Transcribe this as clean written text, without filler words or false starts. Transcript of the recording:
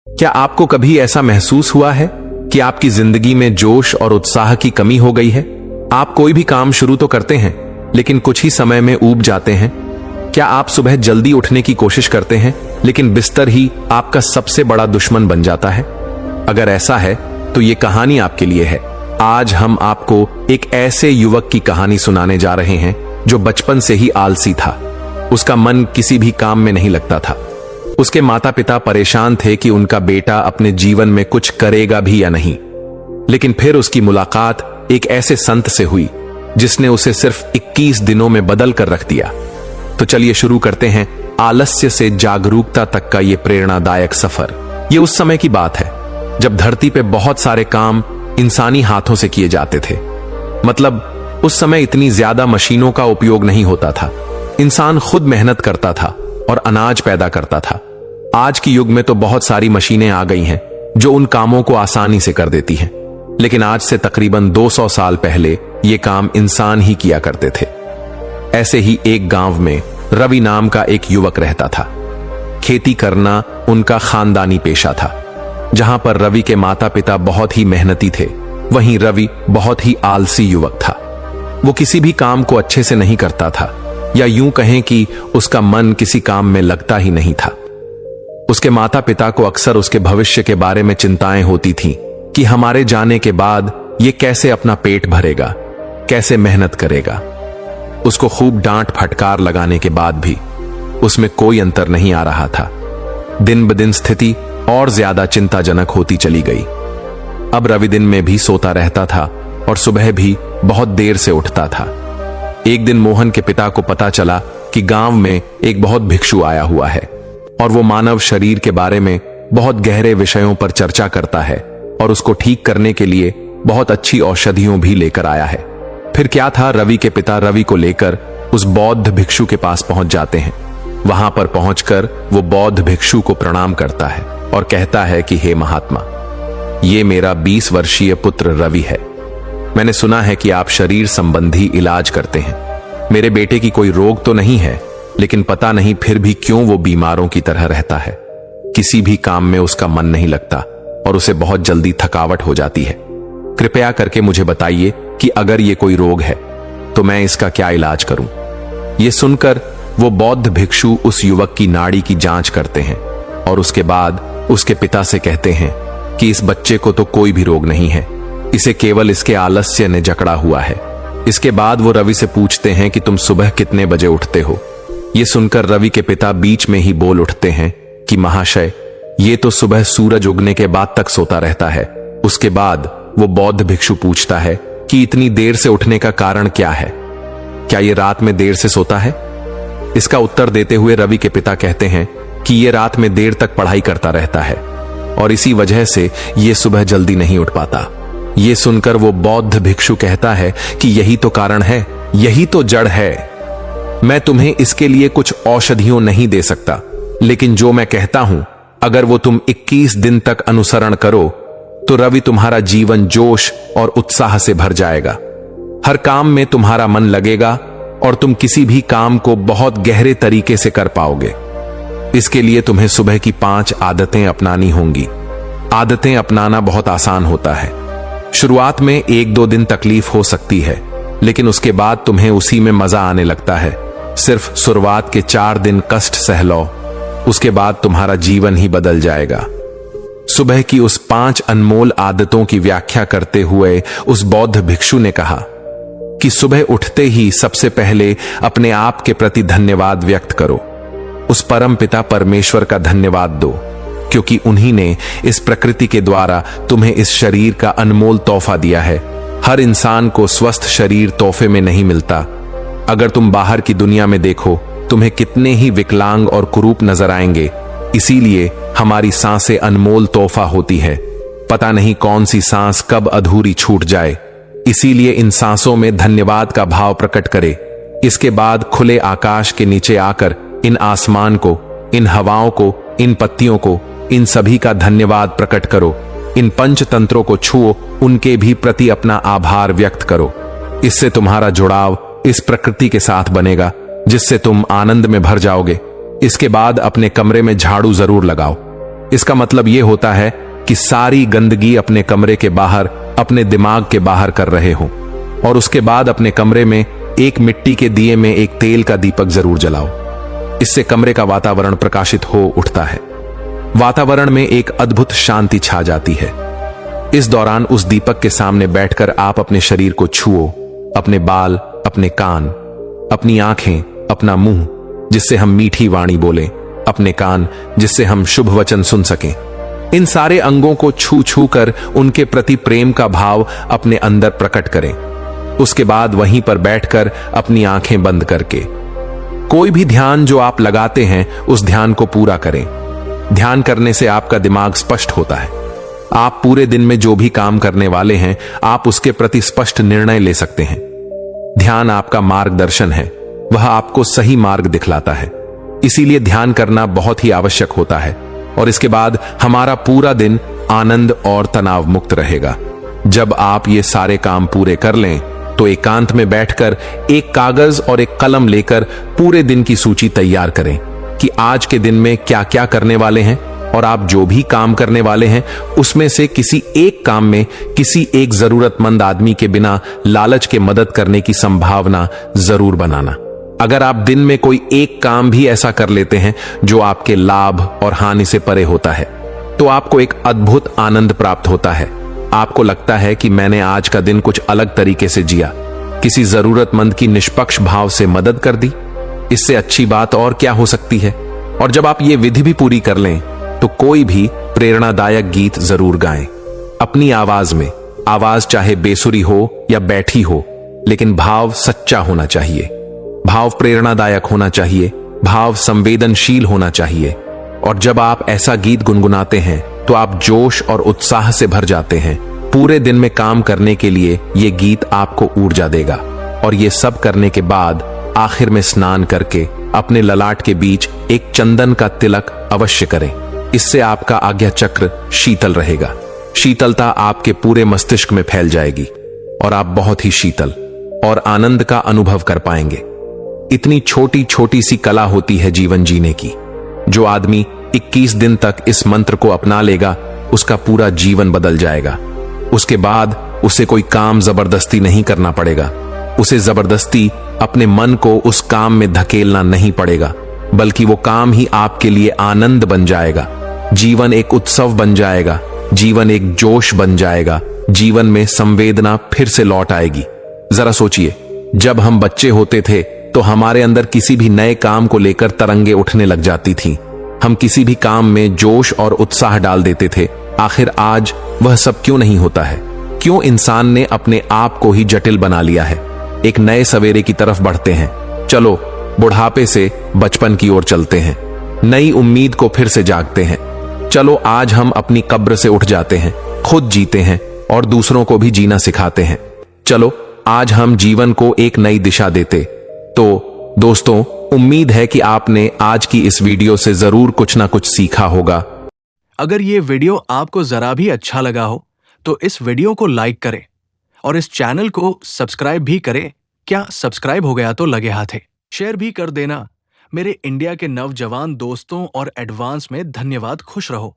क्या आपको कभी ऐसा महसूस हुआ है कि आपकी जिंदगी में जोश और उत्साह की कमी हो गई है? आप कोई भी काम शुरू तो करते हैं, लेकिन कुछ ही समय में ऊब जाते हैं। क्या आप सुबह जल्दी उठने की कोशिश करते हैं, लेकिन बिस्तर ही आपका सबसे बड़ा दुश्मन बन जाता है? अगर ऐसा है तो ये कहानी आपके लिए है। आज हम आपको एक ऐसे युवक की कहानी सुनाने जा रहे हैं जो बचपन से ही आलसी था। उसका मन किसी भी काम में नहीं लगता था। उसके माता पिता परेशान थे कि उनका बेटा अपने जीवन में कुछ करेगा भी या नहीं। लेकिन फिर उसकी मुलाकात एक ऐसे संत से हुई जिसने उसे सिर्फ 21 दिनों में बदल कर रख दिया। तो चलिए शुरू करते हैं आलस्य से जागरूकता तक का यह प्रेरणादायक सफर। यह उस समय की बात है जब धरती पे बहुत सारे काम इंसानी हाथों से किए जाते थे। मतलब उस समय इतनी ज्यादा मशीनों का उपयोग नहीं होता था। इंसान खुद मेहनत करता था और अनाज पैदा करता था। आज की युग में तो बहुत सारी मशीनें आ गई हैं जो उन कामों को आसानी से कर देती हैं, लेकिन आज से तकरीबन 200 साल पहले ये काम इंसान ही किया करते थे। ऐसे ही एक गांव में रवि नाम का एक युवक रहता था। खेती करना उनका खानदानी पेशा था। जहां पर रवि के माता पिता बहुत ही मेहनती थे, वहीं रवि बहुत ही आलसी युवक था। वो किसी भी काम को अच्छे से नहीं करता था, या यूं कहें कि उसका मन किसी काम में लगता ही नहीं था। उसके माता पिता को अक्सर उसके भविष्य के बारे में चिंताएं होती थीं कि हमारे जाने के बाद ये कैसे अपना पेट भरेगा, कैसे मेहनत करेगा। उसको खूब डांट फटकार लगाने के बाद भी उसमें कोई अंतर नहीं आ रहा था। दिन ब दिन स्थिति और ज्यादा चिंताजनक होती चली गई। अब रवि दिन में भी सोता रहता था और सुबह भी बहुत देर से उठता था। एक दिन मोहन के पिता को पता चला कि गांव में एक बहुत भिक्षु आया हुआ है और वो मानव शरीर के बारे में बहुत गहरे विषयों पर चर्चा करता है और उसको ठीक करने के लिए बहुत अच्छी औषधियों भी लेकर आया है। फिर क्या था, रवि के पिता रवि को लेकर उस बौद्ध भिक्षु के पास पहुंच जाते हैं। वहां पर पहुंचकर वो बौद्ध भिक्षु को प्रणाम करता है और कहता है कि हे महात्मा, ये मेरा 20 वर्षीय पुत्र रवि है। मैंने सुना है कि आप शरीर संबंधी इलाज करते हैं। मेरे बेटे की कोई रोग तो नहीं है, लेकिन पता नहीं फिर भी क्यों वो बीमारों की तरह रहता है। किसी भी काम में उसका मन नहीं लगता और उसे बहुत जल्दी थकावट हो जाती है। कृपया करके मुझे बताइए कि अगर ये कोई रोग है तो मैं इसका क्या इलाज करूं। ये सुनकर वो बौद्ध भिक्षु उस युवक की नाड़ी की जांच करते हैं और उसके बाद उसके पिता से कहते हैं कि इस बच्चे को तो कोई भी रोग नहीं है, इसे केवल इसके आलस्य ने जकड़ा हुआ है। इसके बाद वो रवि से पूछते हैं कि तुम सुबह कितने बजे उठते हो। ये सुनकर रवि के पिता बीच में ही बोल उठते हैं कि महाशय, ये तो सुबह सूरज उगने के बाद तक सोता रहता है। उसके बाद वो बौद्ध भिक्षु पूछता है कि इतनी देर से उठने का कारण क्या है? क्या ये रात में देर से सोता है? इसका उत्तर देते हुए रवि के पिता कहते हैं कि ये रात में देर तक पढ़ाई करता रहता है और इसी वजह से ये सुबह जल्दी नहीं उठ पाता। ये सुनकर वो बौद्ध भिक्षु कहता है कि यही तो कारण है, यही तो जड़ है। मैं तुम्हें इसके लिए कुछ औषधियों नहीं दे सकता, लेकिन जो मैं कहता हूं, अगर वो तुम 21 दिन तक अनुसरण करो तो रवि तुम्हारा जीवन जोश और उत्साह से भर जाएगा। हर काम में तुम्हारा मन लगेगा और तुम किसी भी काम को बहुत गहरे तरीके से कर पाओगे। इसके लिए तुम्हें सुबह की 5 आदतें अपनानी होंगी। आदतें अपनाना बहुत आसान होता है। शुरुआत में 1-2 दिन तकलीफ हो सकती है, लेकिन उसके बाद तुम्हें उसी में मजा आने लगता है। सिर्फ शुरुआत के 4 दिन कष्ट सह लो, उसके बाद तुम्हारा जीवन ही बदल जाएगा। सुबह की उस 5 अनमोल आदतों की व्याख्या करते हुए उस बौद्ध भिक्षु ने कहा कि सुबह उठते ही सबसे पहले अपने आप के प्रति धन्यवाद व्यक्त करो। उस परम पिता परमेश्वर का धन्यवाद दो, क्योंकि उन्हीं ने इस प्रकृति के द्वारा तुम्हें इस शरीर का अनमोल तोहफा दिया है। हर इंसान को स्वस्थ शरीर तोहफे में नहीं मिलता। अगर तुम बाहर की दुनिया में देखो, तुम्हें कितने ही विकलांग और कुरूप नजर आएंगे। इसीलिए हमारी सांसें अनमोल तोहफा होती है। पता नहीं कौन सी सांस कब अधूरी छूट जाए। इसीलिए इन सांसों में धन्यवाद का भाव प्रकट करे। इसके बाद खुले आकाश के नीचे आकर इन आसमान को, इन हवाओं को, इन पत्तियों को, इन सभी का धन्यवाद प्रकट करो। इन पंचतंत्रों को छुओ, उनके भी प्रति अपना आभार व्यक्त करो। इससे तुम्हारा जुड़ाव इस प्रकृति के साथ बनेगा, जिससे तुम आनंद में भर जाओगे। इसके बाद अपने कमरे में झाड़ू जरूर लगाओ। इसका मतलब यह होता है कि सारी गंदगी अपने कमरे के बाहर, अपने दिमाग के बाहर कर रहे हो। और उसके बाद अपने कमरे में एक मिट्टी के दिए में एक तेल का दीपक जरूर जलाओ। इससे कमरे का वातावरण प्रकाशित हो उठता है। वातावरण में एक अद्भुत शांति छा जाती है। इस दौरान उस दीपक के सामने बैठकर आप अपने शरीर को छुओ, अपने बाल, अपने कान, अपनी आंखें, अपना मुंह जिससे हम मीठी वाणी बोलें, अपने कान जिससे हम शुभ वचन सुन सकें। इन सारे अंगों को छू छू कर उनके प्रति प्रेम का भाव अपने अंदर प्रकट करें। उसके बाद वहीं पर बैठकर अपनी आंखें बंद करके कोई भी ध्यान जो आप लगाते हैं उस ध्यान को पूरा करें। ध्यान करने से आपका दिमाग स्पष्ट होता है। आप पूरे दिन में जो भी काम करने वाले हैं आप उसके प्रति स्पष्ट निर्णय ले सकते हैं। ध्यान आपका मार्गदर्शन है, वह आपको सही मार्ग दिखलाता है। इसीलिए ध्यान करना बहुत ही आवश्यक होता है और इसके बाद हमारा पूरा दिन आनंद और तनाव मुक्त रहेगा। जब आप ये सारे काम पूरे कर लें तो एकांत में बैठकर एक कागज और एक कलम लेकर पूरे दिन की सूची तैयार करें कि आज के दिन में क्या क्या करने वाले हैं, और आप जो भी काम करने वाले हैं उसमें से किसी एक काम में किसी एक जरूरतमंद आदमी के बिना लालच के मदद करने की संभावना जरूर बनाना। अगर आप दिन में कोई एक काम भी ऐसा कर लेते हैं जो आपके लाभ और हानि से परे होता है तो आपको एक अद्भुत आनंद प्राप्त होता है। आपको लगता है कि मैंने आज का दिन कुछ अलग तरीके से जिया, किसी जरूरतमंद की निष्पक्ष भाव से मदद कर दी। इससे अच्छी बात और क्या हो सकती है। और जब आप ये विधि भी पूरी कर लें तो कोई भी प्रेरणादायक गीत जरूर गाएं अपनी आवाज में। आवाज चाहे बेसुरी हो या बैठी हो, लेकिन भाव सच्चा होना चाहिए, भाव प्रेरणादायक होना चाहिए, भाव संवेदनशील होना चाहिए। और जब आप ऐसा गीत गुनगुनाते हैं तो आप जोश और उत्साह से भर जाते हैं। पूरे दिन में काम करने के लिए यह गीत आपको ऊर्जा देगा। और ये सब करने के बाद आखिर में स्नान करके अपने ललाट के बीच एक चंदन का तिलक अवश्य करें। इससे आपका आज्ञा चक्र शीतल रहेगा। शीतलता आपके पूरे मस्तिष्क में फैल जाएगी और आप बहुत ही शीतल और आनंद का अनुभव कर पाएंगे। इतनी छोटी छोटी सी कला होती है जीवन जीने की। जो आदमी 21 दिन तक इस मंत्र को अपना लेगा उसका पूरा जीवन बदल जाएगा। उसके बाद उसे कोई काम जबरदस्ती नहीं करना पड़ेगा। उसे जबरदस्ती अपने मन को उस काम में धकेलना नहीं पड़ेगा, बल्कि वो काम ही आपके लिए आनंद बन जाएगा। जीवन एक उत्सव बन जाएगा, जीवन एक जोश बन जाएगा, जीवन में संवेदना फिर से लौट आएगी। जरा सोचिए, जब हम बच्चे होते थे तो हमारे अंदर किसी भी नए काम को लेकर तरंगे उठने लग जाती थी। हम किसी भी काम में जोश और उत्साह डाल देते थे। आखिर आज वह सब क्यों नहीं होता है? क्यों इंसान ने अपने आप को ही जटिल बना लिया है? एक नए सवेरे की तरफ बढ़ते हैं। चलो बुढ़ापे से बचपन की ओर चलते हैं, नई उम्मीद को फिर से जागते हैं। चलो आज हम अपनी कब्र से उठ जाते हैं, खुद जीते हैं और दूसरों को भी जीना सिखाते हैं। चलो आज हम जीवन को एक नई दिशा देते। तो दोस्तों, उम्मीद है कि आपने आज की इस वीडियो से जरूर कुछ ना कुछ सीखा होगा। अगर ये वीडियो आपको जरा भी अच्छा लगा हो तो इस वीडियो को लाइक करें और इस चैनल को सब्सक्राइब भी करें। क्या सब्सक्राइब हो गया तो लगे हाथे शेयर भी कर देना। मेरे इंडिया के नौजवान दोस्तों और एडवांस में धन्यवाद। खुश रहो।